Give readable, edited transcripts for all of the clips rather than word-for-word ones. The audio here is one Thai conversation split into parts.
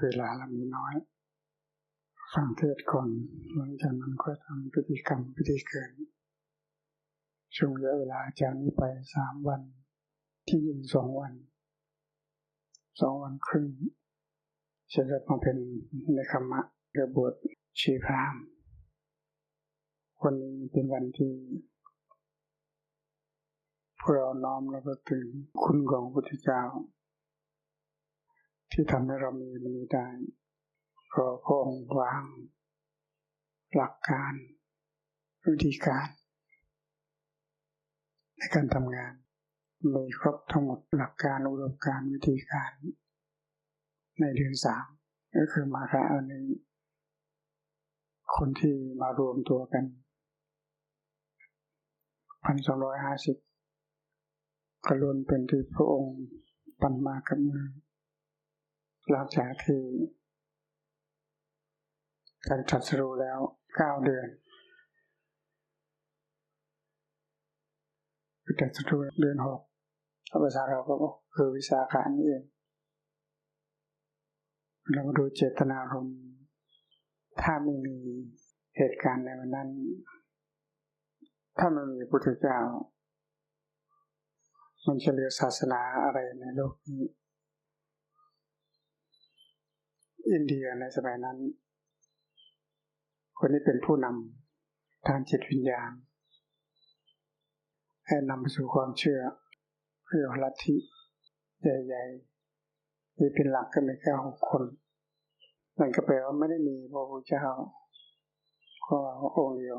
เวลาเรามีน้อยฟังเทศก่อนหลังจากนั้นก็ทำพิธีกรรมพิธีเกิดช่วงระยะเวลาจากนี้ไป3 วันที่ยิ่ง2 วัน2 วันครึ่งจะได้มาเป็นในคัมมะกบฏชีพรามวันนี้เป็นวันที่พวกเราน้อมระลึกถึงคุณของพระพุทธเจ้าที่ทำให้เรามีวันนี้ได้ขอพระองค์วางหลักการวิธีการในการทำงานมีครบทั้งหมดหลักการอุดมการณ์วิธีการในเดือน3ก็คือมาระอันนี้คนที่มารวมตัวกัน 1,250 ก็ล้วนเป็นที่พระองค์ปั้นมากับมือหลังจากที่การตรัสรู้แล้ว9 เดือนคือตรัสรู้เดือน6ภาษาเราก็บอกคือวิสาขะนี่เองเรามาดูเจตนารมณ์ถ้าไม่มีเหตุการณ์ในวันนั้นถ้าไม่มีพระพุทธเจ้ามันจะเหลือศาสนาอะไรในโลกนี้อินเดียในสมัยนั้นคนที่เป็นผู้นำทางจิตวิญญาณให้นำไปสู่ความเชื่อเรียกว่าลัทธิใหญ่ๆที่เป็นหลักก็มีแค่6 คนนั่นก็แปลว่าไม่ได้มีพระพุทธเจ้าก็องค์เดียว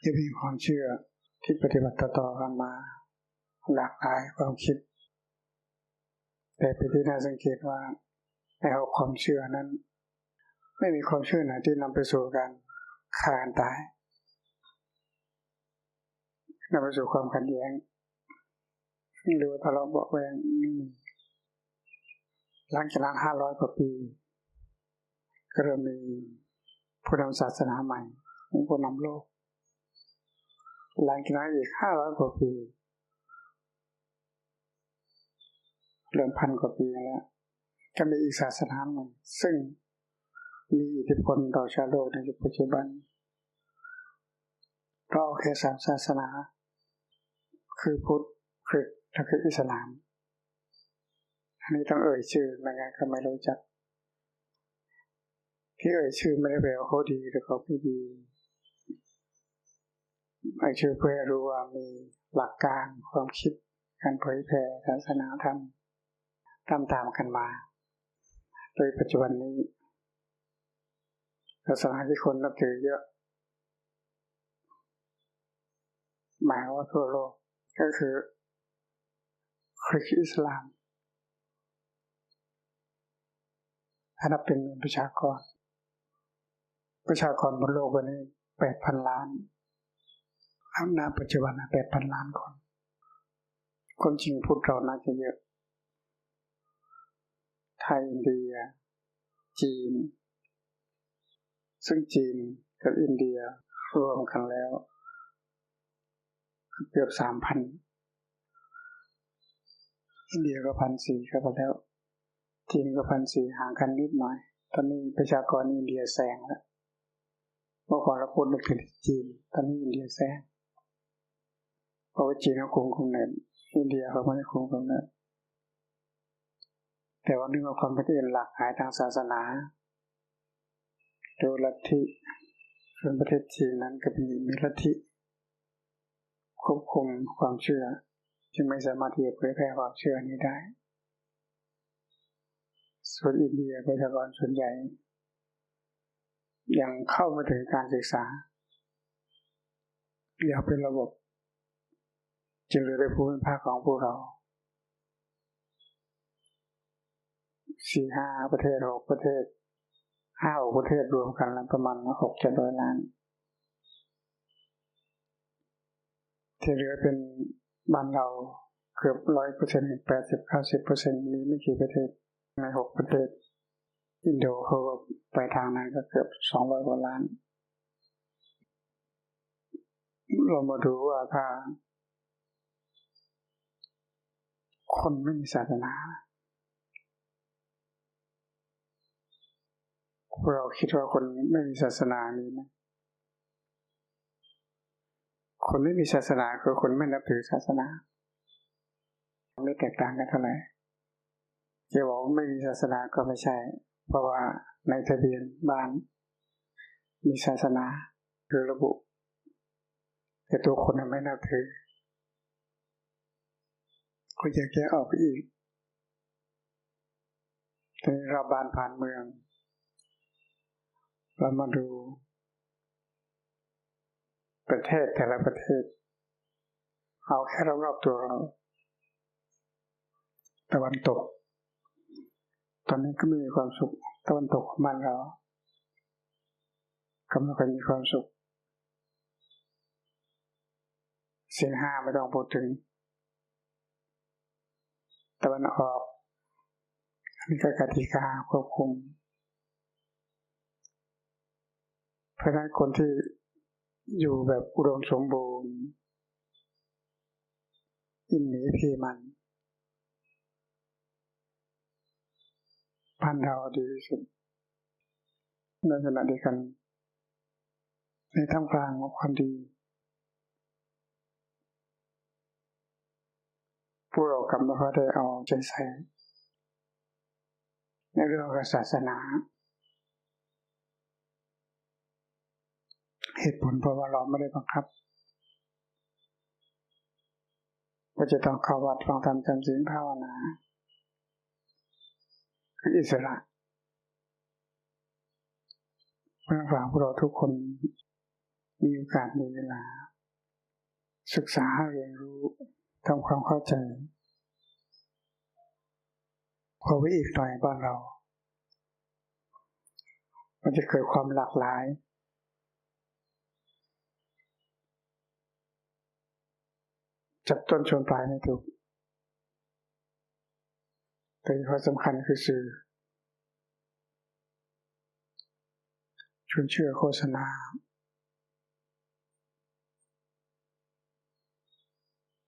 จะมีความเชื่อที่ปฏิบัติต่อกันมาหลากหลายความคิดแต่เป็นที่น่าสังเกตว่าในความเชื่อนั้นไม่มีความเชื่อไหนที่นำไปสู่การฆ่ากันตายนำไปสู่ความขัดแย้งหรือว่าทะเลาะเบาะแว้งหลังจากนั้น500 กว่าปีก็เริ่มมีผู้นำศาสนาใหม่ผู้นำโลกหลังจากนั้นอีก500 กว่าปีเริ่ม1,000 กว่าปีแล้วก็มีอีกศาสนาใหม่ซึ่งมีอิทธิพลต่อชาวโลกในยุคปัจจุบันเราแค่3 ศาสนาคือพุทธคริสต์และอิสลามอันนี้ต้องเอ่ยชื่อไม่งั้นก็ไม่รู้จักที่เอ่ยชื่อไม่ได้แปลว่าเขาดีหรือเขาไม่ดีเอ่ยชื่อเพื่อรู้ว่ามีหลักการความคิดการเผยแผ่ศาสนาธรรมตามกันมาโดยปัจจุบันนี้ศาสนาที่คนนับถือเยอะหมายว่าทั่วโลกก็คือคริสต์อิสลามถ้านับเป็นประชากรบนโลกวันนี้ 8,000 ล้านณปัจจุบัน 8,000 ล้านคนจริงพุทธเราน่าจะเยอะไทยอินเดียจีนซึ่งจีนกับอินเดียรวมกันแล้วเกือบ 3,000 อินเดียก็ 1,400 เข้าไปแล้วจีนก็ 1,400 ห่างกันนิดหน่อยตอนนี้ประชากรอินเดียแซงแล้วเมื่อก่อนเราพูดถึงจีนตอนนี้อินเดียแซงเพราะว่าจีนเขาคุมกำเนิดอินเดียเขาไม่ได้คุมกำเนิดแต่ว่าเรื่องความเป็นอื่นหลากหลายทางศาสนาโดยลัทธิส่วนประเทศจีนนั้นก็มีลัทธิควบคุมความเชื่อจึงไม่สามารถที่จะเผยแพร่ความเชื่อนี้ได้ส่วนอินเดียประชากรส่วนใหญ่ยังเข้ามาถึงการศึกษาอย่างเป็นระบบจึงเลยได้ภูมิภาคของพวกเรา 4-5 ประเทศ6 ประเทศ5-6 ประเทศรวมกันแล้วประมาณ 600-700 ล้านที่เหลือเป็นบ้านเราเกือบ 100% 80-90% มีไม่กี่ประเทศใน6 ประเทศอินโดเขาก็ไปทางนั้นก็เกือบ200 กว่าล้านเรามาดูว่าถ้าคนไม่มีศาสนา เราคิดว่าคนไม่มีศาสนามีไหมคนไม่มีศาสนาคือคนไม่นับถือศาสนาไม่แตกต่างกันเท่าไหร่จะบอกว่าไม่มีศาสนาก็ไม่ใช่เพราะว่าในทะเบียนบ้านมีศาสนาคือระบุแต่ตัวคนไม่นับถือก็จะแก้ออกไปอีกทีนี้เราบ้านผ่านเมืองเรามาดูประเทศแต่ละประเทศเอาแค่รอบๆตัวเราตะวันตกตอนนี้ก็ไม่มีความสุขตะวันตกของบ้านเราก็ไม่ค่อยมีความสุขศีล 5ไม่ต้องพูดถึงตะวันออกอันนี้ก็กติกาควบคุมเพราะฉะนั้นคนที่อยู่แบบอุดมสมบูรณ์อินหนีพีมันบ้านเราดีที่สุดในขณะเดียวกันในท่ามกลางของความดีพวกเรากำลังได้เอาใจใส่ในเรื่องศาสนาเหตุผลเพราะว่าเราไม่ได้บังคับว่าจะต้องเข้าวัดฟังธรรมจำศีลภาวนาคืออิสระเพื่อฝากพวกเราทุกคนมีโอกาสมีเวลาศึกษาเรียนรู้ทำความเข้าใจพอไว้อีกหน่อยบ้านเรามันจะเกิดความหลากหลายจับต้นชนปลายไม่ถูกแต่ข้อสำคัญคือสื่อชวนเชื่อโฆษณา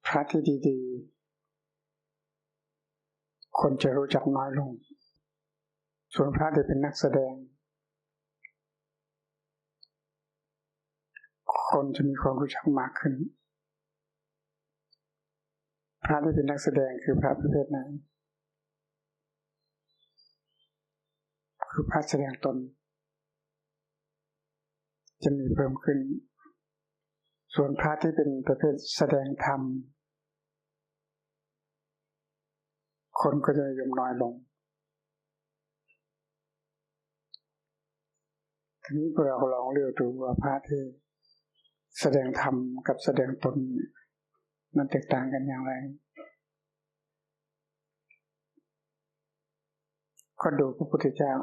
พระที่ดีๆคนจะรู้จักน้อยลงส่วนพระที่เป็นนักแสดงคนจะมีความรู้จักมากขึ้นพระที่เป็นนักแสดงคือพระประเภทไหนคือพระแสดงตนจะมีเพิ่มขึ้นส่วนพระที่เป็นประเภทแสดงธรรมคนก็จะนิยมน้อยลงทีนี้เราลองเลือกดูว่าพระที่แสดงธรรมกับแสดงตนมันแตกต่างกันอย่างไรก็ดูพระพุทธเจ้า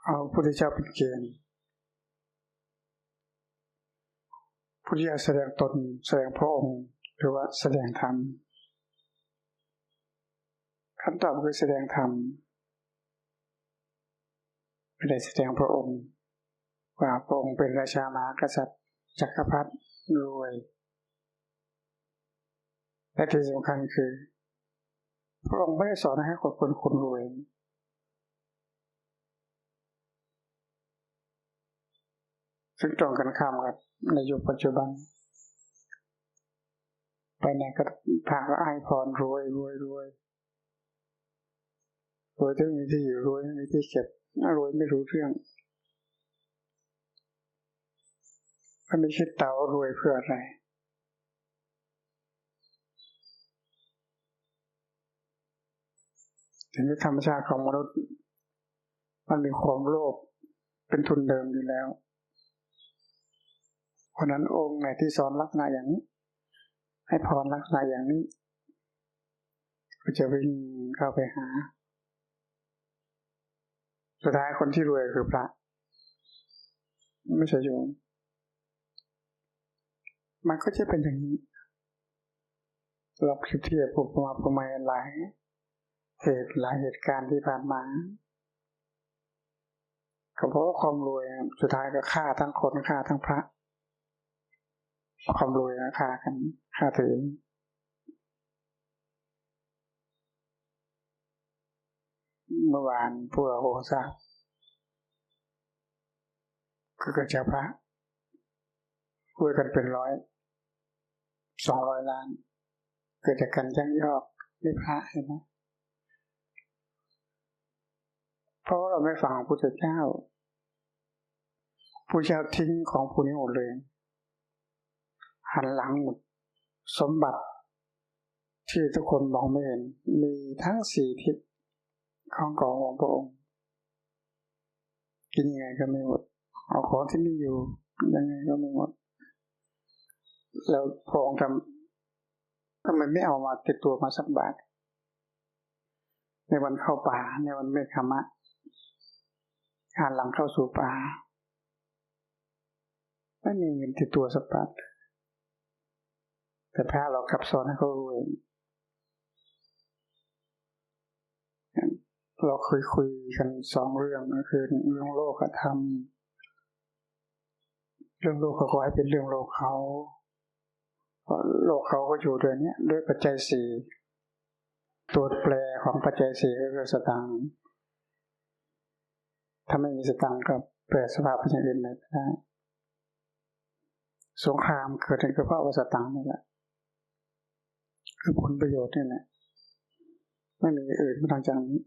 เอาพระพุทธเจ้าเป็นเกณฑ์พุทธเจ้าแสดงตนแสดงพระองค์หรือว่าแสดงธรรมคำตอบคือแสดงธรรมไม่ได้แสดงพระองค์ว่าพระองค์เป็นราชามหากษัตริย์จักรพรรดิรวยและที่สำคัญคือพระองค์ไม่ได้สอนให้คนรวยซึ่งตรงกันข้ามกับในยุคปัจจุบันไปไหนก็พาก็อ้ายพรรวยที่มีที่อยู่รวยไม่มีที่เก็บรวยไม่รู้เรื่องมันไม่คิดเต่ารวยเพื่ออะไรถึงธรรมชาติของมนุษย์มันมีความโลภเป็นทุนเดิมอยู่แล้วเพราะนั้นองค์ไหนที่สอนลักษณะอย่างนี้ให้พรลักษณะอย่างนี้ก็จะวิ่งเข้าไปหาสุดท้ายคนที่รวยคือพระไม่ใช่โยมมันก็จะเป็นอย่างนี้เราเปรียบเทียบอุปมาอุปไมยหลายเหตุการณ์ที่ผ่านมาก็เพราะว่าความรวยสุดท้ายก็ฆ่าทั้งคนฆ่าทั้งพระความรวยฆ่ากันฆ่าตัวเอง เมื่อวานพวกเราทราบคือเกิดจากพระรวยกันเป็น200 ล้านเกิดจากการยักยอกด้วยพระเห็นไหมเพราะว่าเราไม่ฟังพระพุทธเจ้าผู้เจ้าทิ้งของพวกนี้หมดเลยหันหลังหมดสมบัติที่ทุกคนมองไม่เห็นมีทั้ง4 ทิศของพระองค์กินยังไงก็ไม่หมดเอาของที่มีอยู่ยังไงก็ไม่หมดแล้วพระองค์ทำไม่เอามาติดตัวมาสักบาทในวันเข้าป่าในวันเมฆขมะหันหลังเข้าสู่ป่าไม่มีเงินติดตัวสักบาทแต่พระเรากลับสอนให้เขารู้เองเราเคยคุยกัน2 เรื่องก็คือเรื่องโลกธรรมเรื่องโลกเขาก็ให้เป็นเรื่องโลกเขาเพราะโลกเขาก็อยู่ด้วยนี้ด้วยปัจจัย4ตัวแปรของปัจจัย4ก็คือสตังค์ถ้าไม่มีสตังค์ก็แปรสภาพเป็นอย่างอื่นไม่ได้สงครามเกิดขึ้นก็เพราะว่าสตังค์นี่แหละคือผลประโยชน์นี่แหละไม่มีอื่นนอกจากนี้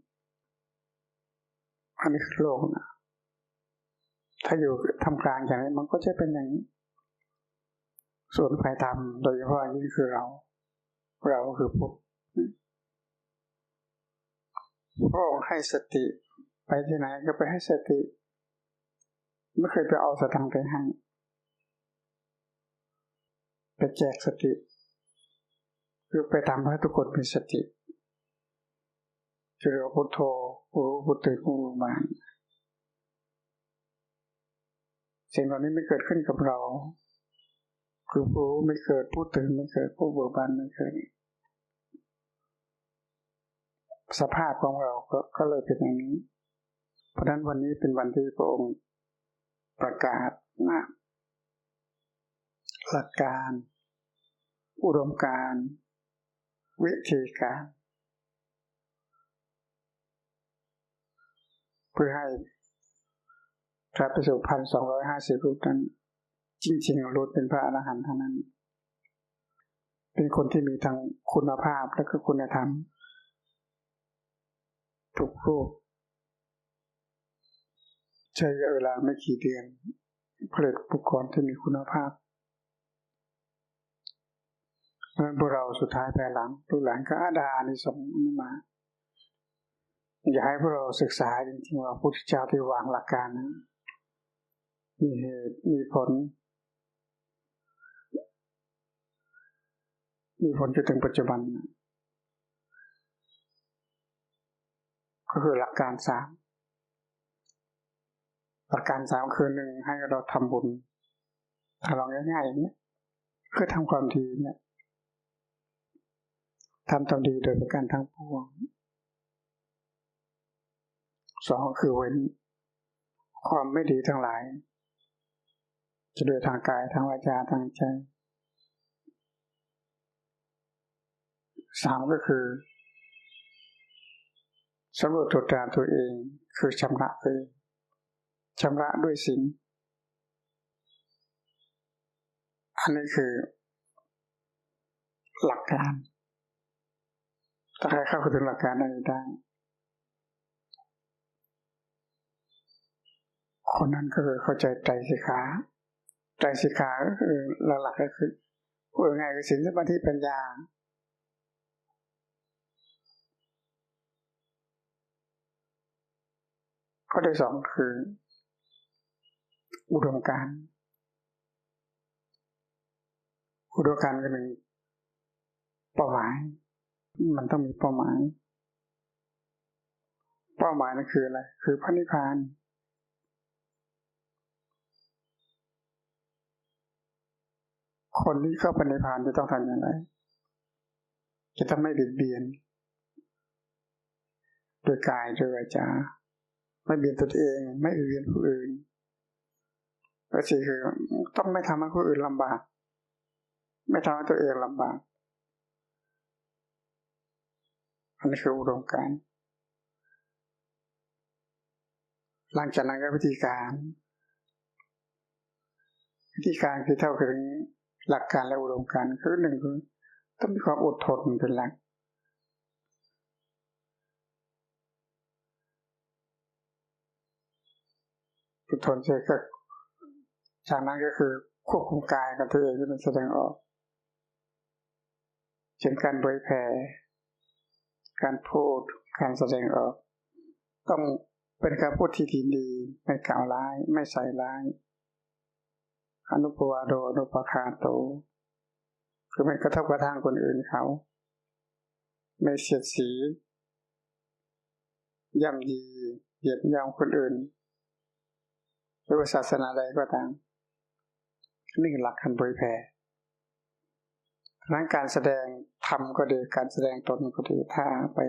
อันนี้คือโลกนะถ้าอยู่ทำกลางอย่างนี้มันก็จะเป็นอย่างนี้ส่วนฝ่ายธรรมโดยเฉพาะนี่คือเราคือพระองค์ให้สติไปที่ไหนก็ไปให้สติไม่เคยไปเอาสตังค์ไปให้ไปแจกสติคือไปทำให้ทุกคนมีสติจะเรียกว่าพุทโธผู้รู้ผู้ตื่นผู้เบิกบานสิ่งเหล่านี้ไม่เกิดขึ้นกับเราคือผู้รู้ไม่เกิดผู้ตื่นไม่เกิดผู้เบิกบานไม่เกิดสภาพของเราก็เลยเป็นอย่างนี้เพราะฉะนั้นวันนี้เป็นวันที่พระองค์ประกาศหลักการอุดมการณ์วิธีการเพื่อให้พระภิกษุ 1,250 รูปนั้นจริงๆล้วนเป็นพระอรหันต์เท่านั้นเป็นคนที่มีทั้งคุณภาพและก็คุณธรรมทุกรูปใช้เวลาไม่กี่เดือนผลิตบุคคลที่มีคุณภาพเพราะฉะนั้นพวกเราสุดท้ายภายหลังลูกหลานก็อานิสงส์นี้มาอยากให้พวกเราศึกษาจริงๆว่าพระพุทธเจ้าที่วางหลักการนะมีเหตุมีผลจนถึงปัจจุบันก็คือหลักการ3คือ1ให้เราทำบุญถ้าลองง่ายๆอย่างนี้คือทำความดีเนี่ยทำดีโดยประการทั้งปวง2คือเว้นความไม่ดีทั้งหลายจะโดยทางกายทางวาจาทางใจ3ก็คือสำรวจตรวจตราตัวเองคือชำระด้วยศีลอันนี้คือหลักการถ้าใครเข้าถึงหลักการนี้ได้คนนั้นก็คือเข้าใจไตรสิกขาก็คือหลักๆก็คือพูดง่ายๆคือศีลสมาธิปัญญาข้อที่2คืออุดมการณ์คือ1เป้าหมายมันต้องมีเป้าหมายนั่นคืออะไรคือพระนิพพานคนที่เข้าไปนิพพานจะต้องทำอย่างไรจะต้องไม่เบียดเบียนโดยกายโดยวาจาไม่เบียดตัวเองไม่เบียดผู้อื่นและ4คือต้องไม่ทำให้ผู้อื่นลำบากไม่ทำให้ตัวเองลำบากอันนี้คืออุดมการณ์ หลังจากนั้นก็วิธีการคือเท่าถึงหลักการและอุดมการณ์คือหนึ่งคือต้องมีความอดทนเป็นหลักอดทนเสร็จก็จากนั้นก็คือควบคุมกายกับตัวเองที่มันแสดงออกเช่นการเผยแผ่การพูดการแสดงออกต้องเป็นการพูดที่ดีไม่กล่าวร้ายไม่ใส่ร้ายอนุปวาโดอนุปคาโตคือไม่กระทบกระทั่งคนอื่นเขาไม่เสียดสีย่ำยีเหยียดหยามคนอื่นหรือว่าศาสนาใดก็ตามนี่คือหลักการเผยแผ่ทั้งการแสดงธรรมก็ดีการแสดงตนก็ดีถ้าไป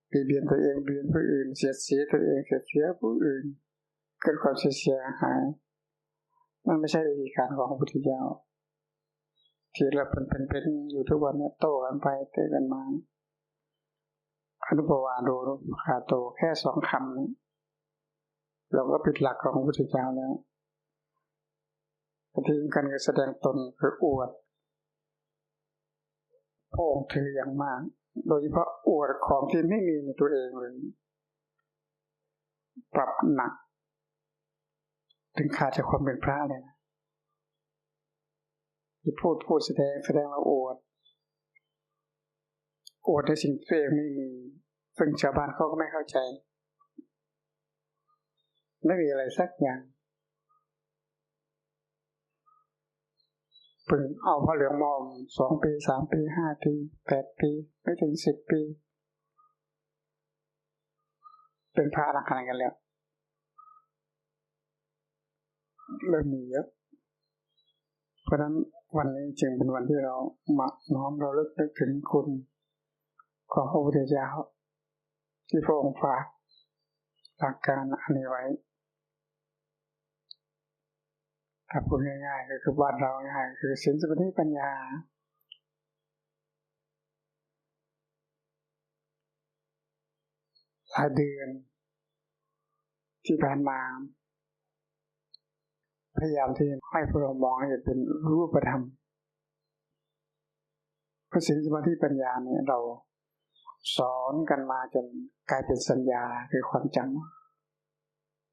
เบียดตัวเองเบียดผู้อื่นเสียดสีตัวเองเสียดสีผู้อื่นเกิดความเสียหายมันไม่ใช่วิธีการของพระพุทธเจ้าที่เราเป็นอยู่ทุกวันนี้โต้กันไปเตะกันมาอนุปวาโดนุปคาโตแค่2 คำนี้เราก็ผิดหลักของพระพุทธเจ้าแล้วที่สำคัญคือแสดงตนคืออวดพระองค์ถืออย่างมากโดยเฉพาะอวดของที่ไม่มีในตัวเองเลยปรับหนักถึงขาดจากความเป็นพระเลยนะที่พูดแสดงว่าอวดในสิ่งที่ตัวเองไม่มีซึ่งชาวบ้านเขาก็ไม่เข้าใจไม่มีอะไรสักอย่างเพิ่งเอาพระเหลืองมอม2 ปี3 ปี5 ปี8 ปีไม่ถึง10 ปีเป็นพระอรหันต์กันแล้วเริ่มมีเยอะเพราะฉะนั้นวันนี้จึงเป็นวันที่เรามาน้อมเราลึกถึงคุณของพระพุทธเจ้าที่พระองค์ฝากหลักการอันนี้ไว้ถ้าพูดง่ายๆก็คือบ้านเราง่ายคือศีลสมาธิปัญญาหลายเดือนที่ผ่านมาพยายามที่ให้พวกเรามองให้เป็นรูปธรรมเพราะศีลสมาธิปัญญาเนี่ยเราสอนกันมาจนกลายเป็นสัญญาคือความจ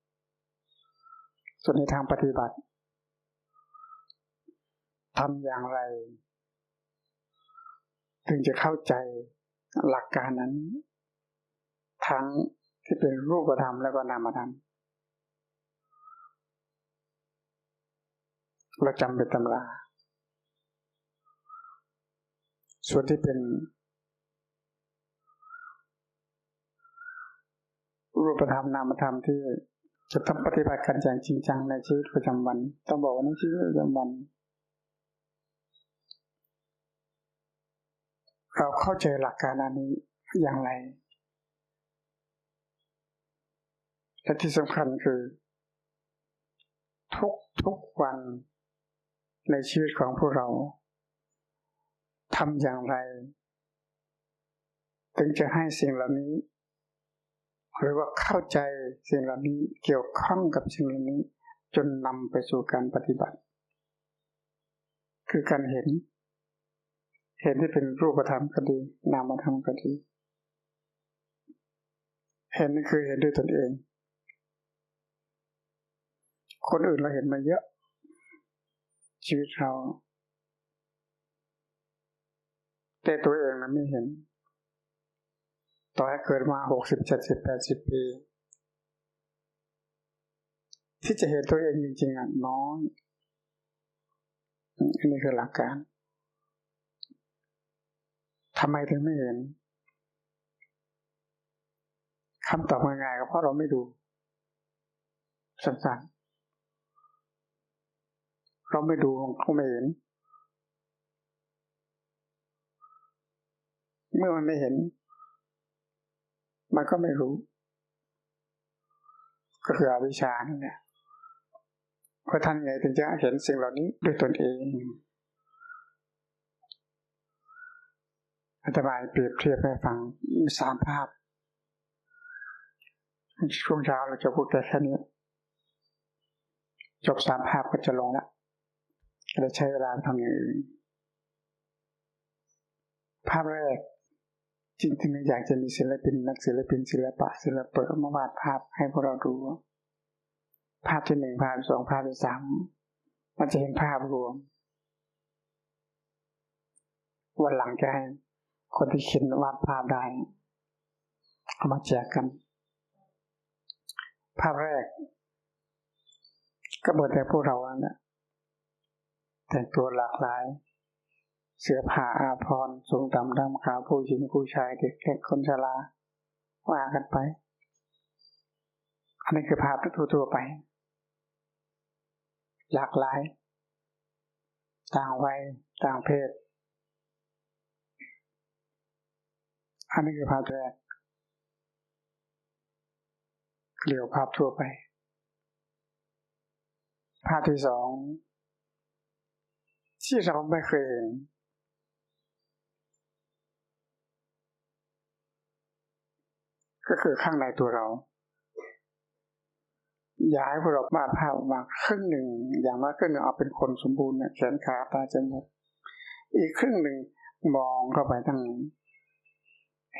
ำส่วนในทางปฏิบัติทำอย่างไรถึงจะเข้าใจหลักการนั้นทั้งที่เป็นรูปธรรมและก็นามธรรมเราจำเป็นตำราส่วนที่เป็นรูปธรรมนามธรรมที่จะต้องปฏิบัติกันอย่างจริงจังในชีวิตประจำวันต้องบอกว่าในชีวิตประจำวันเราเข้าใจหลักการอันนี้อย่างไรและที่สำคัญคือทุกวันในชีวิตของพวกเราทำอย่างไรถึงจะให้สิ่งเหล่านี้หรือว่าเข้าใจสิ่งเหล่านี้เกี่ยวข้องกับสิ่งเหล่านี้จนนำไปสู่การปฏิบัติคือการเห็นที่เป็นรูปธรรมก็ดีนามธรรมก็ดีเห็นนี่คือเห็นด้วยตนเองคนอื่นเราเห็นมาเยอะชีวิตเราแต่ตัวเองมันไม่เห็นต่อให้เกิดมา60 70 80 ปีที่จะเห็นตัวเองจริงๆน้อยอันนี้คือหลักการทำไมถึงไม่เห็นคำตอบง่ายๆก็เพราะเราไม่ดูสั้นๆเราไม่ดูเขาไม่เห็นเมื่อมันไม่เห็นมันก็ไม่รู้ก็คืออวิชชานั่นแหละเพราะท่านไงถึงจะเห็นสิ่งเหล่านี้ด้วยตนเองอาตมาเปรียบเทียบให้ฟังมี3 ภาพ ช่วงเช้าเราจะพูดแค่นี้จบ3 ภาพก็จะลงละเราใช้เวลาทำอย่างอื่นภาพแรกจริงๆอยากจะมีศิลปินนักศิลปินศิลปะมาวาดภาพให้พวกเราดูภาพที่1ภาพที่2ภาพที่3มันจะเห็นภาพรวมวันหลังจะให้คนที่เขียนวาดภาพได้เอามาแจกกันภาพแรกก็เหมือนแต่พวกเราเนี่ยแต่งตัวหลากหลายเสื้อผ้าอาภรณ์สูงต่ำดำขาวผู้หญิงผู้ชายเด็กเล็กคนชราว่ากันไปอันนี้คือภาพทั่วไปหลากหลายต่างวัยต่างเพศอันนี้คือภาพแรกเรียกภาพทั่วไปภาพที่2ที่เราไม่เคยเห็นก็คือข้างในตัวเราอยากให้พวกเราวาดภาพออกมาครึ่งหนึ่งอย่างน้อยครึ่งหนึ่งเอาเป็นคนสมบูรณ์เนี่ยแขนขาตาจมูกอีกครึ่งหนึ่งมองเข้าไปทาง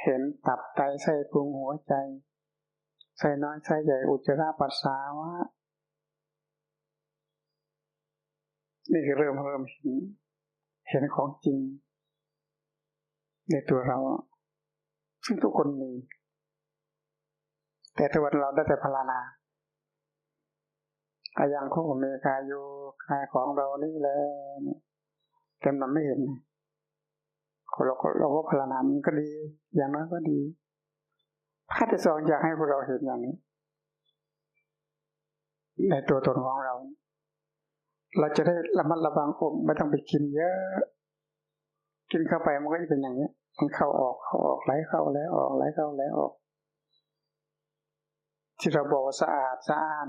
เห็นตับไตไส้พุงหัวใจไส้น้อยไส้ใหญ่อุจจาระปัสสาวะนี่คือเริ่มเห็นของจริงในตัวเราซึ่งทุกคนมีแต่ตัวเราได้แต่พลานาอย่างของอเมริกาอยู่กายของเรานี่แหละแต่มันไม่เห็นเราก็พลานามันก็ดีอย่างน้อยก็ดีภาพที่2อยากให้พวกเราเห็นอย่างนี้ในตัวตนของเราเราจะได้ระมัดระวังไม่ต้องไปกินเยอะกินเข้าไปมันก็จะเป็นอย่างนี้มันเข้าออกไหลเข้าแล้วออกไหลเข้าแล้วออกที่เราบอกว่าสะอาดสะอ้าน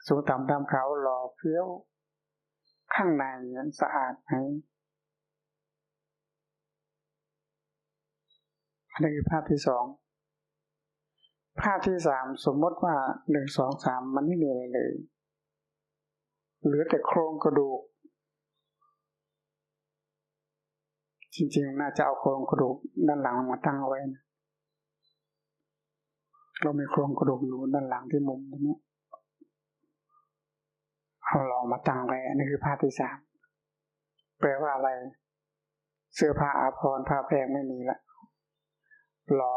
สูงต่ำดำขาวหล่อเฟี้ยวข้างในนั้นสะอาดไหมอันนี้คือภาพที่2ภาพที่3สมมติว่า1 2 3มันไม่มีอะไรเลยเหลือแต่โครงกระดูกจริงๆน่าจะเอาโครงกระดูกด้านหลังมาตั้งเอาไว้นะเรามีโครงกระดูกอยู่ด้านหลังที่มุมตรงนี้เอาลองมาตั้งไว้อันนี้คือภาพที่3แปลว่าอะไรเสื้อผ้าอาภรณ์ภาพแรกไม่มีละหล่อ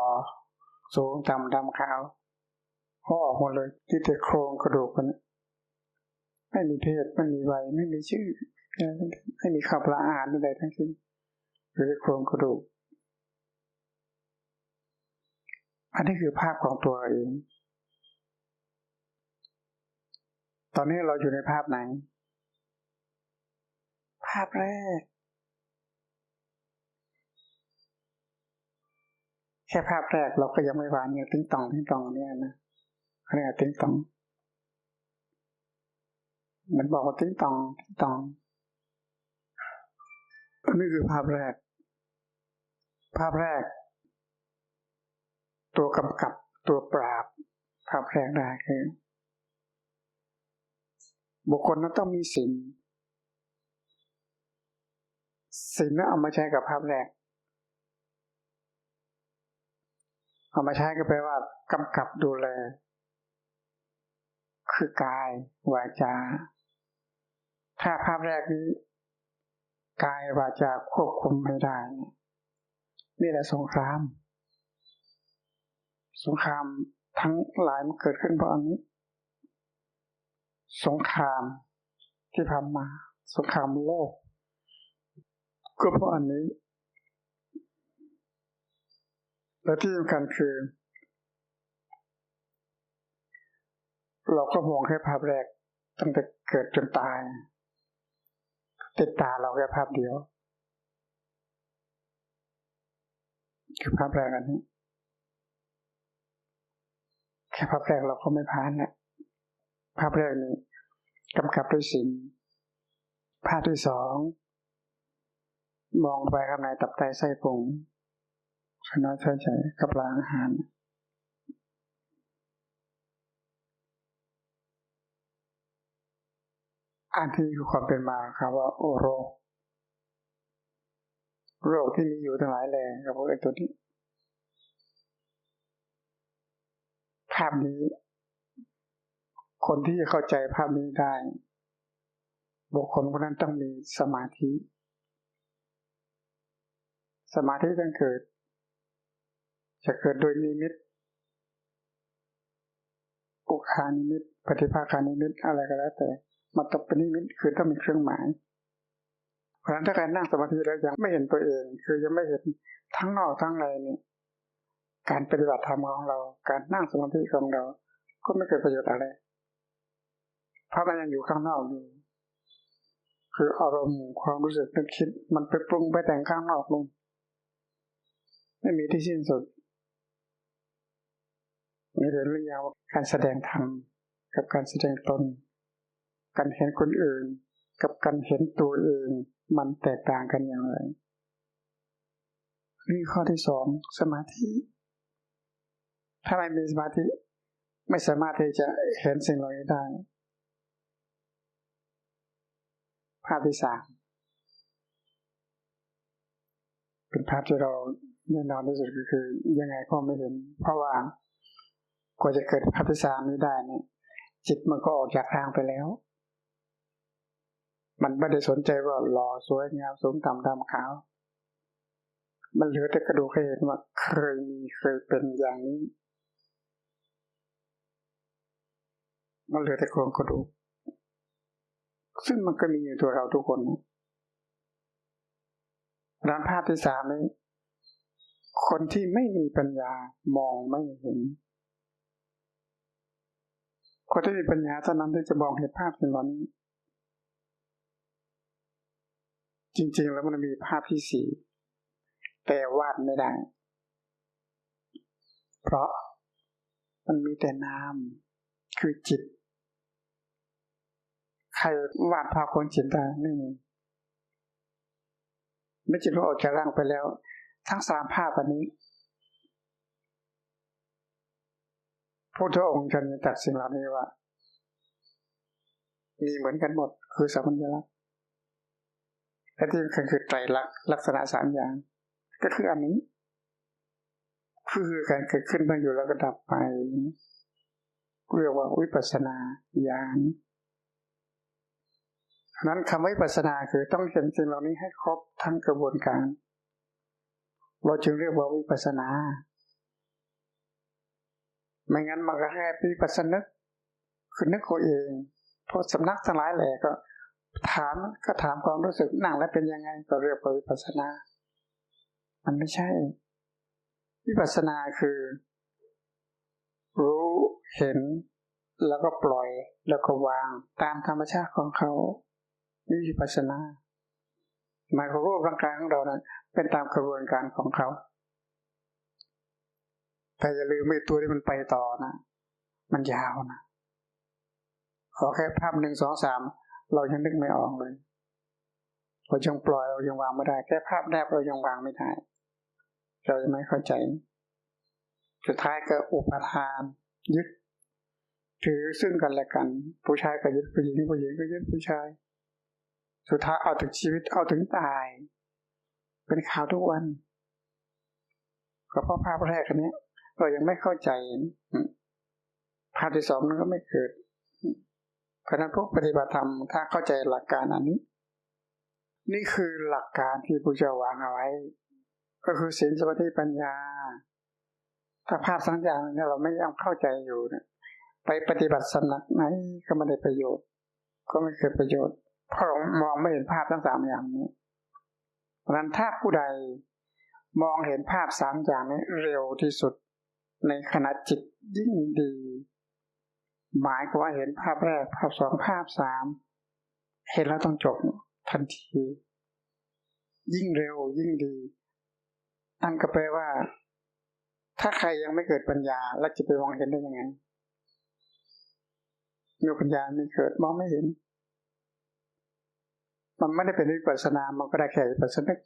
สูงต่ำดำขาวเขาออกหมดเลยที่แต่โครงกระดูกมันไม่มีเพศไม่มีวัยไม่มีชื่อไม่มีขับละอาหารใดทั้งสิ้นหรือโครงกระดูกอันนี้คือภาพของตัวเองตอนนี้เราอยู่ในภาพไหนภาพแรกแค่ภาพแรกเราก็ยังไม่หวานเนี่ยติ้งตองเนี่ยนะอะไรติ้งตองมันบอกว่าติ้งตองอันนี้คือภาพแรกตัวกำกับตัวปราบภาพแรกได้คือบุคคลนั้นต้องมีศีลนั้นเอามาใช้กับภาพแรกเอามาใช้ก็แปลว่ากำกับดูแลคือกายวาจาถ้าภาพแรกนี้กายวาจาควบคุมไม่ได้นี่แหละสงครามทั้งหลายมันเกิดขึ้นเพราะอันนี้สงครามที่ผ่านมาสงครามโลกก็เพราะอันนี้และที่สำคัญคือเราก็มองแค่ภาพแรกตั้งแต่เกิดจนตายติดตาเราแค่ภาพเดียวคือภาพแรกอันนี้แค่ภาพแรกเราก็ไม่ผ่านแล้วภาพแรกนี้กำกับด้วยศีลภาพที่2มองไปข้างในตับไตไส้พุงไส้น้อยไส้ใหญ่กับล้างอาหาร อันที่คือความเป็นมาครับว่าโรคที่มีอยู่ทั้งหลายแหล่กับพวกไอ้ตัวนี้ภาพนี้คนที่จะเข้าใจภาพนี้ได้บุคคลคนนั้นต้องมีสมาธิต้องเกิดจะเกิดโดยนิมิตอุคานิมิตปฏิภาคานิมิตอะไรก็แล้วแต่มันต้องเป็นนิมิตคือต้องมีเครื่องหมายเพราะฉะนั้นถ้าการนั่งสมาธิแล้วยังไม่เห็นตัวเองคือยังไม่เห็นทั้งนอกทั้งในนี่การปฏิบัติธรรมของเราการนั่งสมาธิของเราก็ไม่เกิดประโยชน์อะไรเพราะมันยังอยู่ข้างนอกอยู่คืออารมณ์ความรู้สึกนึกคิดมันไปปรุงไปแต่งข้างนอกลงไม่มีที่สิ้นสุดนี่เห็นหรือยังว่าการแสดงธรรมกับการแสดงตนการเห็นคนอื่นกับการเห็นตัวเองมันแตกต่างกันอย่างไรนี่ข้อที่สองสมาธิถ้าไม่มีสมาธิไม่สามารถที่จะเห็นสิ่งเหล่านี้ได้ภาพที่สามเป็นภาพที่เราแน่นอนที่สุดก็คือยังไงก็ไม่เห็นเพราะว่ากว่าจะเกิดภาพที่สามนี้ได้เนี่ยจิตมันก็ออกจากทางไปแล้วมันไม่ได้สนใจว่าหล่อสวยงามสูงต่ำดำขาวมันเหลือแต่กระดูกให้เห็นว่าเคยเป็นอย่างนี้มันเหลือแต่โครงกระดูกซึ่งมันก็มีอยู่ตัวเราทุกคนด้านภาพที่สามนี้คนที่ไม่มีปัญญามองไม่เห็นคนที่มีปัญญาเท่านั้นที่จะมองเห็นภาพสิ่งเหล่านี้จริงๆแล้วมันมีภาพที่สี่แต่วาดไม่ได้เพราะมันมีแต่นามคือจิตใครวาดภาพคนจิตได้ไม่มีไม่จิตว่าออกจากร่างไปแล้วทั้งสามภาพอันนี้พระพุทธองค์ท่านตรัสสิ่งเหล่านี้ว่ามีเหมือนกันหมดคือสัมมัญลักษณ์และที่คือไตรลักษณ์ลักษณะสามอย่างก็คืออันนี้คือการเกิดขึ้นตั้งอยู่แล้วก็ดับไปเรียกว่าวิปัสสนาญาณนั้นคำวิปัสสนาคือต้องเห็นสิ่งเหล่านี้ให้ครบทั้งกระบวนการเราจึงเรียกว่าวิปัสสนาไม่งั้นมันก็แค่วิปัสสนึกคือนึกตัวเองเพราะสำนักทั้งหลายแหละก็ถามความรู้สึกนั่งแล้วเป็นยังไงก็เรียกว่าวิปัสสนามันไม่ใช่วิปัสสนาคือรู้เห็นแล้วก็ปล่อยแล้วก็วางตามธรรมชาติของเขานี่วิปัสสนาหมายความว่าร่างกายของเรานั้นเป็นตามกระบวนการของเขาแต่อย่าลืมไอ้ตัวที่มันไปต่อนะมันยาวนะขอแค่ภาพ1 2 3เรายังนึกไม่ออกเลยเรายังปล่อยเรายังวางไม่ได้แค่ภาพแรกเรายังวางไม่ได้เราจะไม่เข้าใจสุดท้ายก็อุปทานยึดถือซึ่งกันและกันผู้ชายก็ยึดผู้หญิงผู้หญิงก็ยึดผู้ชายสุดท้ายเอาถึงชีวิตเอาถึงตายเป็นข่าวทุกวันก็เพราะภาพแรกอันนี้เรายังไม่เข้าใจภาพที่สองนั้นก็ไม่เกิดเพราะนั้นพวกปฏิบัติธรรมถ้าเข้าใจหลักการอันนี้นี่คือหลักการที่พระเจ้าวางเอาไว้ก็คือศีลสมาธิปัญญาถ้าภาพ3อย่างนี้เราไม่ยังเข้าใจอยู่เนี่ยไปปฏิบัติสำนักไหนก็ไม่ได้ประโยชน์ก็ไม่เกิดประโยชน์เพราะเรามองไม่เห็นภาพทั้ง3อย่างนี้เพราะนั้นถ้าผู้ใดมองเห็นภาพ3อย่างนี้เร็วที่สุดในขณะจิตยิ่งดีหมายความว่าเห็นภาพแรกภาพ2ภาพ3เห็นแล้วต้องจบทันทียิ่งเร็วยิ่งดีนั่นก็แปลว่าถ้าใครยังไม่เกิดปัญญาแล้วจะไปมองเห็นได้ยังไงมีปัญญาไม่เกิดมองไม่เห็นมันไม่ได้เป็นวิปัสสนามันก็ได้แค่วิปัสสนึก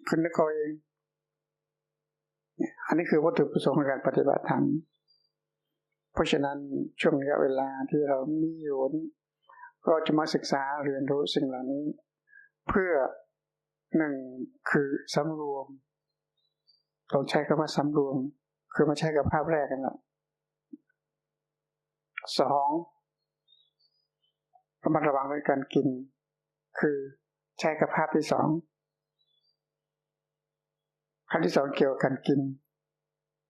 คือนึกเอาเองอันนี้คือวัตถุประสงค์ในการปฏิบัติธรรมเพราะฉะนั้นช่วงระยะเวลาที่เรามีอยู่นี้ ก็จะมาศึกษาเรียนรู้สิ่งเหล่านี้เพื่อหนึ่งคือสำรวมเราใช้คำว่าสำรวมคือมาใช้กับภาพแรกกันละสองระมัดระวังในการกินคือใช้กับภาพที่สองภาพที่สองเกี่ยวกับการกิน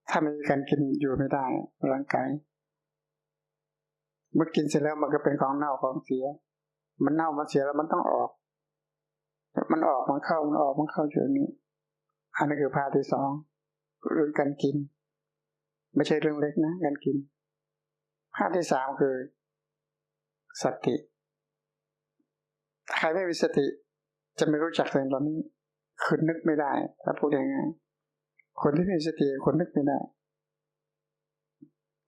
ถ้าไม่มีการกินอยู่ไม่ได้ร่างกายเมื่อกินเสร็จแล้วมันก็เป็นของเน่าของเสียมันเน่ามันเสียแล้วมันต้องออกมันออกมันเข้ามันออกมันเข้าอยู่นี้อันนี้คือภาพที่สองเรื่องการกินไม่ใช่เรื่องเล็กนะการกินภาพที่สามคือสติใครไม่มีสติจะไม่รู้จักสิ่งเหล่านี้คือนึกไม่ได้ถ้าพูดง่ายๆคนที่มีสติคนนึกไม่ได้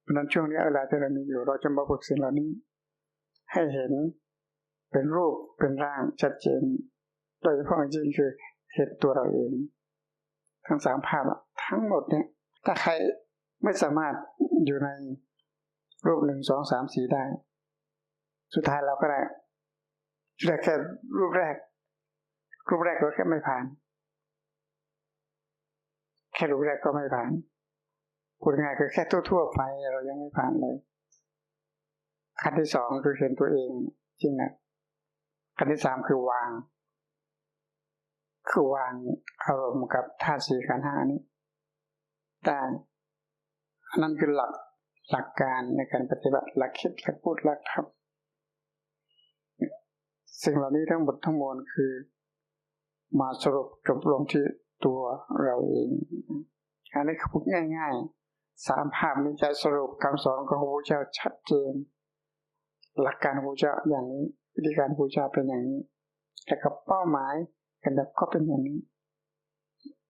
เพราะนั้นช่วงนี้เวลาที่เรามีอยู่เราจะมาฝึกสิ่งเหล่านี้ให้เห็นเป็นรูปเป็นร่างชัดเจนโดยเฉพาะจริงคือเห็นตัวเราเองทั้งสามภาพทั้งหมดเนี่ยถ้าใครไม่สามารถอยู่ในรูปหนึ่งสองสามสี่ได้สุดท้ายเราก็ได้แค่รูปแรกก็แค่ไม่ผ่านแค่รูปแรกก็ไม่ผ่านพูดง่ายคือแค่ทั่วๆไปเรายังไม่ผ่านเลยขั้นที่สองคือเห็นตัวเองจริงนะขั้นที่สามคือวางอารมณ์กับธาตุสี่ขันธ์ห้านี้ได้นั่นคือหลักการในการปฏิบัติหลักคิดหลักพูดหลักทำสิ่งเหล่านี้ทั้งหมดทั้งมวลคือมาสรุปจบลงที่ตัวเราเองอันนี้คือพูดง่ายๆสามภาพนี้จะสรุปคำสอนของพระพุทธเจ้าชัดเจนหลักการของพระพุทธเจ้าอย่างนี้วิธีการพระพุทธเจ้าเป็นอย่างนี้แต่กับเป้าหมายกันก็เป็นอย่างนี้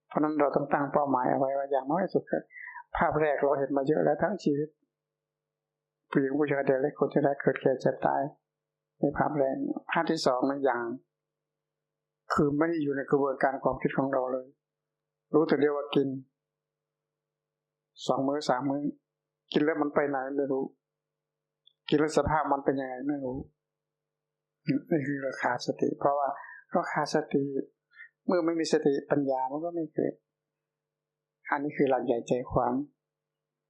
เพราะนั้นเราต้องตั้งเป้าหมายเอาไว้ว่าอย่างน้อยสุดภาพแรกเราเห็นมาเยอะแล้วทั้งชีวิตผู้หญิงผู้ชายเด็กเล็กคนจะได้เกิดแก่เจ็บตายในภาพแรกภาพที่สองนั้นอย่างคือไม่ได้อยู่ในกระบวนการความคิดของเราเลยรู้แต่เดียวว่ากิน2 มื้อ3 มื้อกินแล้วมันไปไหนไม่รู้กินแล้วสภาพมันเป็นยังไงไม่รู้นี่คือราคาสติเพราะว่าราคาสติเมื่อไม่มีสติปัญญามันก็ไม่เกิดอันนี้คือหลักใหญ่ใจความ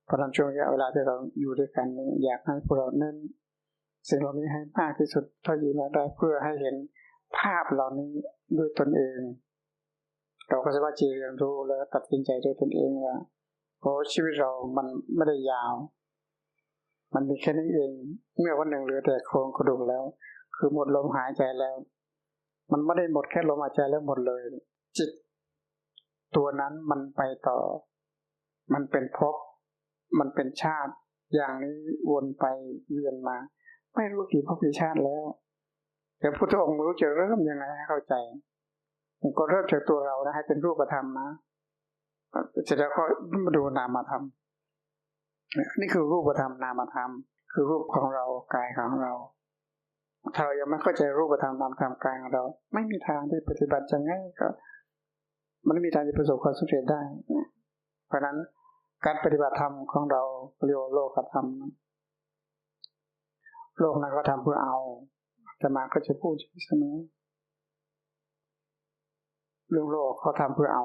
เพราะฉะนั้นช่วงเวลาที่เราอยู่ด้วยกันอยากให้พวกเราเน้นสิ่งเหล่านี้ให้มากที่สุดเท่าที่เราได้เพื่อให้เห็นภาพเหล่านี้ด้วยตนเองเราก็จะว่าเรียนรู้แล้วตัดสินใจด้วยตนเองว่าโอ้ชีวิตเรามันไม่ได้ยาวมันมีแค่นี้เองเมื่อวันหนึ่งเหลือแต่โครงกระดูกแล้วคือหมดลมหายใจแล้วมันไม่ได้หมดแค่ลมหายใจแล้วหมดเลยจิตตัวนั้นมันไปต่อมันเป็นภพมันเป็นชาติอย่างนี้วนไปเวียนมาไม่รู้กี่ภพกี่ชาติแล้วแต่พุทธองค์ไม่รู้จะเริ่มยังไงให้เข้าใจก็เริ่มจากตัวเรานะให้เป็นรูปธรรมนะเสร็จแล้วก็มาดูนามธรรมนี่คือรูปธรรมนามธรรมคือรูปของเรากายของเราถ้าเรายังไม่เข้าใจรูปธรรมนามธรรมกายของเราไม่มีทางที่ปฏิบัติจะง่ายก็มันไม่มีทางที่ประสบความสำเร็จได้เพราะนั้นการปฏิบัติธรรมของเราเรียกว่าโลกธรรมโลกนั้นก็ทำเพื่อเอาแต่มาก็จะพูดเสมอเรื่องโลกเขาทำเพื่อเอา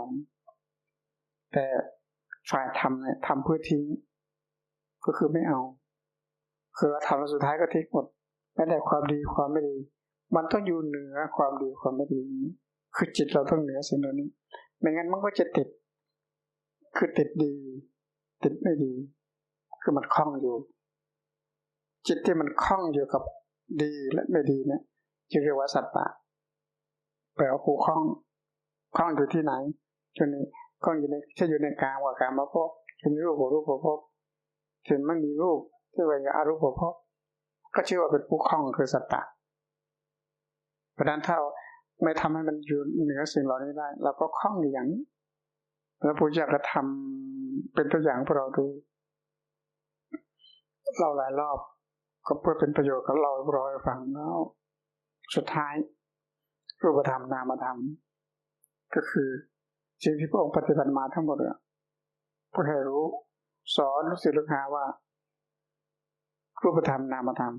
แต่ฝ่ายธรรมเนี่ยทำเพื่อทิ้งก็คือไม่เอาคือทำแล้วสุดท้ายก็ทิ้งหมดแม้แต่ความดีความไม่ดีมันต้องอยู่เหนือความดีความไม่ดีคือจิตเราต้องเหนือสิ่งเหล่านี้ไม่งั้นมันก็จะติดคือติดดีติดไม่ดีคือมันคล้องอยู่จิตที่มันคล้องอยู่กับดีและไม่ดีเนี่ยจะเรียกว่าสัตตะแปลว่าผู้คล้องอยู่ที่ไหนจนนี้คล้องอยู่ในถ้าอยู่ในกามกับกามภพจะมีรูปกับรูปภพถึงไม่มีรูปที่เป็นอรูปภพก็ชื่อว่าเป็นผู้คล้องคือสัตตะเพราะฉะนั้นถ้าไม่ทำให้มันอยู่เหนือสิ่งเหล่านี้ได้เราก็คล้องอยู่อย่างนี้แล้วพระพุทธเจ้าก็ทำเป็นตัวอย่างพวกเราดูเราหลายรอบก็เพื่อเป็นประโยชน์กับเราให้ฟังแล้วสุดท้ายรูปธรรมนามธรรมก็คือสิ่งที่พระองค์ปฏิบัติมาทั้งหมดเพื่อให้รู้สอนลูกศิษย์ลูกหาว่ารูปธรรมนามธรรม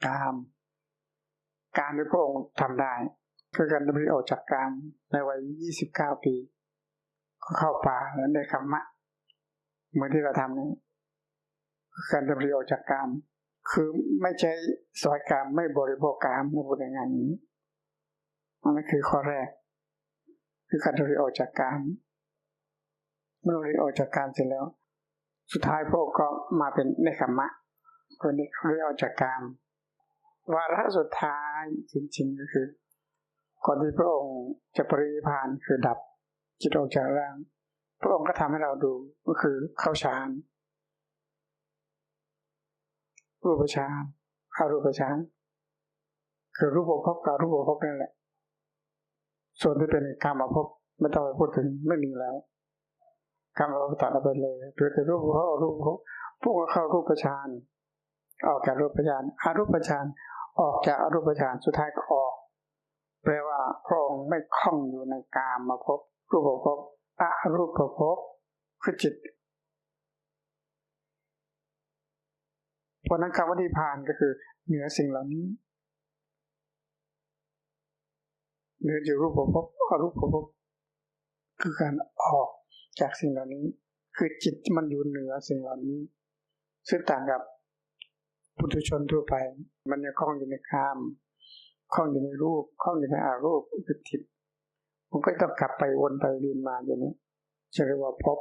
กามที่พระองค์ทำได้คือการดำเนินออกจากกามในวัย29 ปีก็เข้าป่าแล้วได้คัมมะเหมือนที่เราทำนี่การดำเนินออกจากกามคือไม่ใช่สอยกามไม่บริโภคกามในพูดง่ายๆนี้นั่นคือข้อแรกคือการดำเนินออกจากกามเมื่อเราออกจากกามเสร็จแล้วสุดท้ายพระองค์ก็มาเป็นเนคขมะคนนี้เขาเรียกออกจากกามวาระสุดท้ายจริงๆก็คือก่อนที่พระองค์จะปรินิพพานคือดับจิตออกจากร่างพระองค์ก็ทำให้เราดูก็คือเข้าฌานรูปฌานอรูปฌานคือรูปภพกับรูปภพนั่นแหละส่วนที่เป็นกามภพไม่ต้องไปพูดถึงไม่มีแล้วกามภพตัดไปเลยเหลือแต่รูปภพพวกเข้ารูปฌานออกจากรูปฌานอรูปฌานออกจากอรูปฌานสุดท้ายก็ออกแปลว่าพระองค์ไม่คล้องอยู่ในกามภพรูปภพอรูปภพคือจิตเพราะนั้นคำว่านิพพานก็คือเหนือสิ่งเหล่านี้เหนืออยู่รูปภพอรูปภพคือการออกจากสิ่งเหล่านี้คือจิตมันอยู่เหนือสิ่งเหล่านี้ซึ่งต่างกับปุถุชนทั่วไปมันยังคล้องอยู่ในกามคล้องอยู่ในรูปคล้องอยู่ในอรูปคือจิตมันก็ต้องกลับไปวนไปเวียนมาอย่างนี้จะเรียกว่าภพ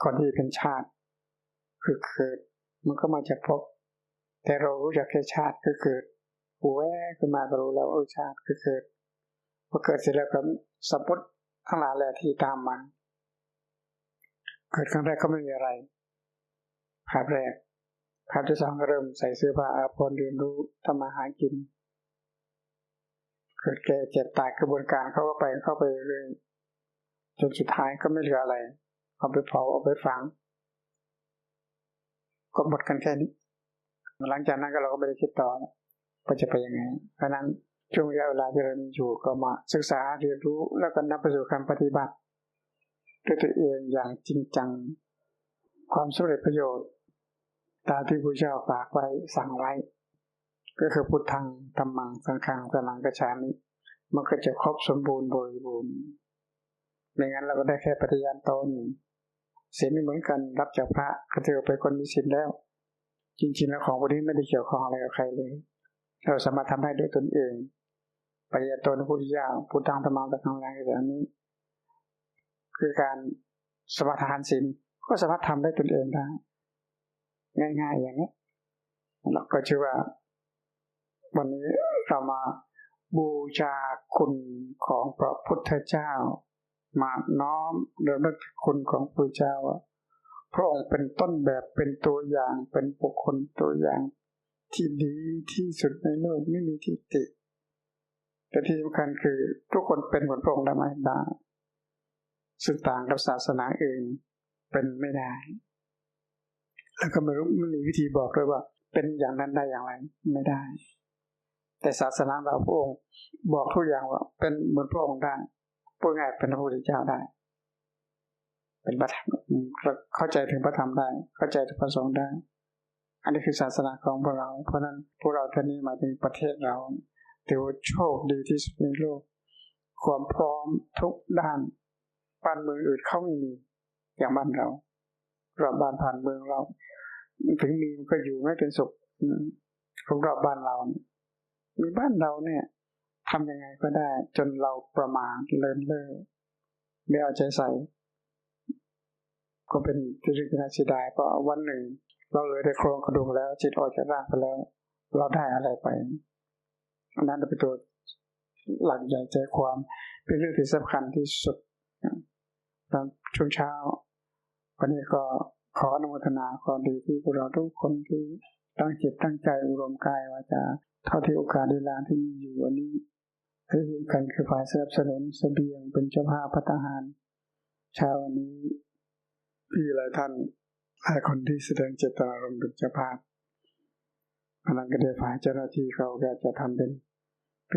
ก่อนที่เป็นชาติคือเกิดมันก็มาจากภพแต่เรารู้จักแค่ชาติคือเกิดหูแวะขึ้นมาก็รู้แล้วชาติคือเกิดพอเกิดเสร็จแล้วก็สมมติทั้งหลายแหละที่ตามมาเกิดครั้งแรกก็ไม่มีอะไรภาพแรกภาพที่สองก็เริ่มใส่เสื้อผ้าอาภรณ์เรียนรู้ทำมาหากินเกิดแก่เจ็บตายกระบวนการเข้าไปเรื่อยจนสุดท้ายก็ไม่เหลืออะไรเอาไปเผาเอาไปฝังก็หมดกันแค่นี้หลังจากนั้นก็เราก็ไม่ได้คิดต่อว่าจะไปยังไงเพราะนั้นช่วงระยะเวลาที่เรามีอยู่ก็มาศึกษาเรียนรู้แล้วก็นำไปสู่การปฏิบัติด้วยตัวเองอย่างจริงจังความสำเร็จประโยชน์ตามที่พระเจ้าฝากไว้สั่งไว้ก็คือพุทธังธัมมังสังฆังสนังกัจฉามิมันก็จะครบสมบูรณ์บริบูรณ์ไม่งั้นเราก็ได้แค่ปฏิญาณตนศีลไม่เหมือนกันรับจากพระก็ถือเป็นคนมีศีลแล้วจริงๆแล้วของพวกนี้ไม่ได้เกี่ยวข้องอะไรกับใครเลยเราสามารถทำได้ด้วยตนเองปฏิญาณตนพระพุทธเจ้าพุทธังธัมมังสังฆังอย่างนี้คือการสมาทานศีลก็สามารถทำได้ตนเองได้ง่ายๆอย่างนี้เราก็ชื่อว่าวันนี้เรามาบูชาคุณของพระพุทธเจ้ามาน้อมเรื่องคุณของพระเจ้าพระองค์เป็นต้นแบบเป็นตัวอย่างเป็นบุคคลตัวอย่างที่ดีที่สุดในโลกไม่มีที่ติแต่ที่สำคัญคือทุกคนเป็นเหมือนพระองค์ได้ไหมได้ซึ่งต่างกับศาสนาอื่นเป็นไม่ได้แล้วก็ไม่มีวิธีบอกด้วยว่าเป็นอย่างนั้นได้อย่างไรไม่ได้แต่ศาสนาเราพระองค์บอกทุกอย่างว่าเป็นเหมือนพระองค์ได้พูดง่ายเป็นพระพุทธเจ้าได้เป็นพระธรรมเข้าใจถึงพระธรรมได้เข้าใจถึงพระสงฆ์ได้อันนี้คือศาสนาของพวกเราเพราะนั้นพวกเราท่านนี้หมายถึงประเทศเราถือว่าโชคดีที่สุดในโลกความพร้อมทุกด้านบ้านเมืองอื่นเขาไม่มีอย่างบ้านเราบ้านผ่านเมืองเราถึงมีมันก็อยู่ไม่เป็นสุขของเราบ้านเรามีบ้านเราเนี่ยทำยังไงก็ได้จนเราประมาทเลินเล่อไม่เอาใจใส่ก็เป็นที่น่าเสียดายเพราะวันหนึ่งเราเลยได้โครงกระดูกแล้วจิตออกจากร่างไปแล้วเราได้อะไรไปอันนั้นเป็นตัวหลักใหญ่ใจความเป็นเรื่องที่สำคัญที่สุดช่วงเช้าวันนี้ก็ขออนุโมทนาความดีที่พวกเราทุกคนที่ตั้งจิตตั้งใจอุดมกายวาจาเท่าที่โอกาสเวลาที่มีอยู่วันนี้ให้ร่วมกันคือฝ่ายสนับสนุนเสบียงเป็นเจ้าภาพภัตตาหารเช้าวันนี้มีหลายท่านหลายคนที่แสดงเจตนารมณ์เป็นเจ้าภาพพลังกระเดียฝ่ายเจ้าหน้าที่เขาก็จะทำเป็น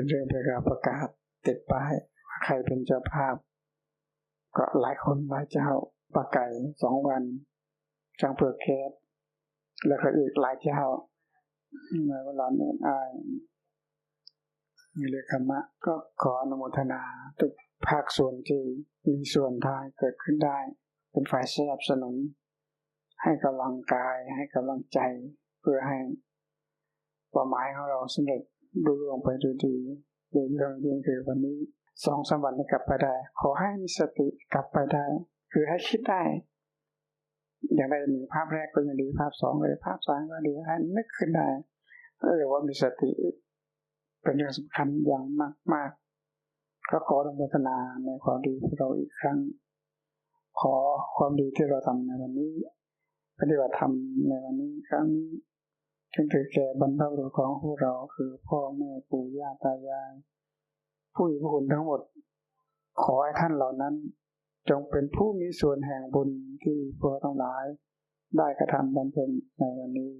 เรื่องประกาศติดป้ายว่าใครเป็นเจ้าภาพก็หลายคนหลายเจ้าปลาไก่2 วันจังเปลือกแคสแล้วก็อีกหลายเจ้า ในเวลาเนิ่นอ้ายมีเลขมะก็ขออนุโมทนาทุกภาคส่วนที่มีส่วนทางเกิดขึ้นได้เป็นฝ่ายสนับสนุนให้กำลังกายให้กำลังใจเพื่อให้เป้าหมายของเราสำเร็จรุ่งเรืองไปด้วยดีโดยเรื่องจริงคือวันนี้2-3 วันกลับไปได้ขอให้มีสติกลับไปได้คือให้คิดได้อย่างไรหนึ่งภาพแรกก็ยังดีภาพ2เลยภาพ3ก็ดีให้นึกขึ้นได้ว่ามีสติเป็นเรื่องสำคัญอย่างมากๆก็ขออนุโมทนาในความดีของเราอีกครั้งขอความดีที่เราทำในวันนี้ปฏิบัติธรรมในวันนี้ครั้งนี้จงถึงแก่บรรพบุรุษของพวกเราคือพ่อแม่ปู่ย่าตายายผู้มีพระคุณทั้งหมดขอให้ท่านเหล่านั้นจงเป็นผู้มีส่วนแห่งบุญที่พวกเราทั้งหลายได้กระทำบำเพ็ญในวันนี้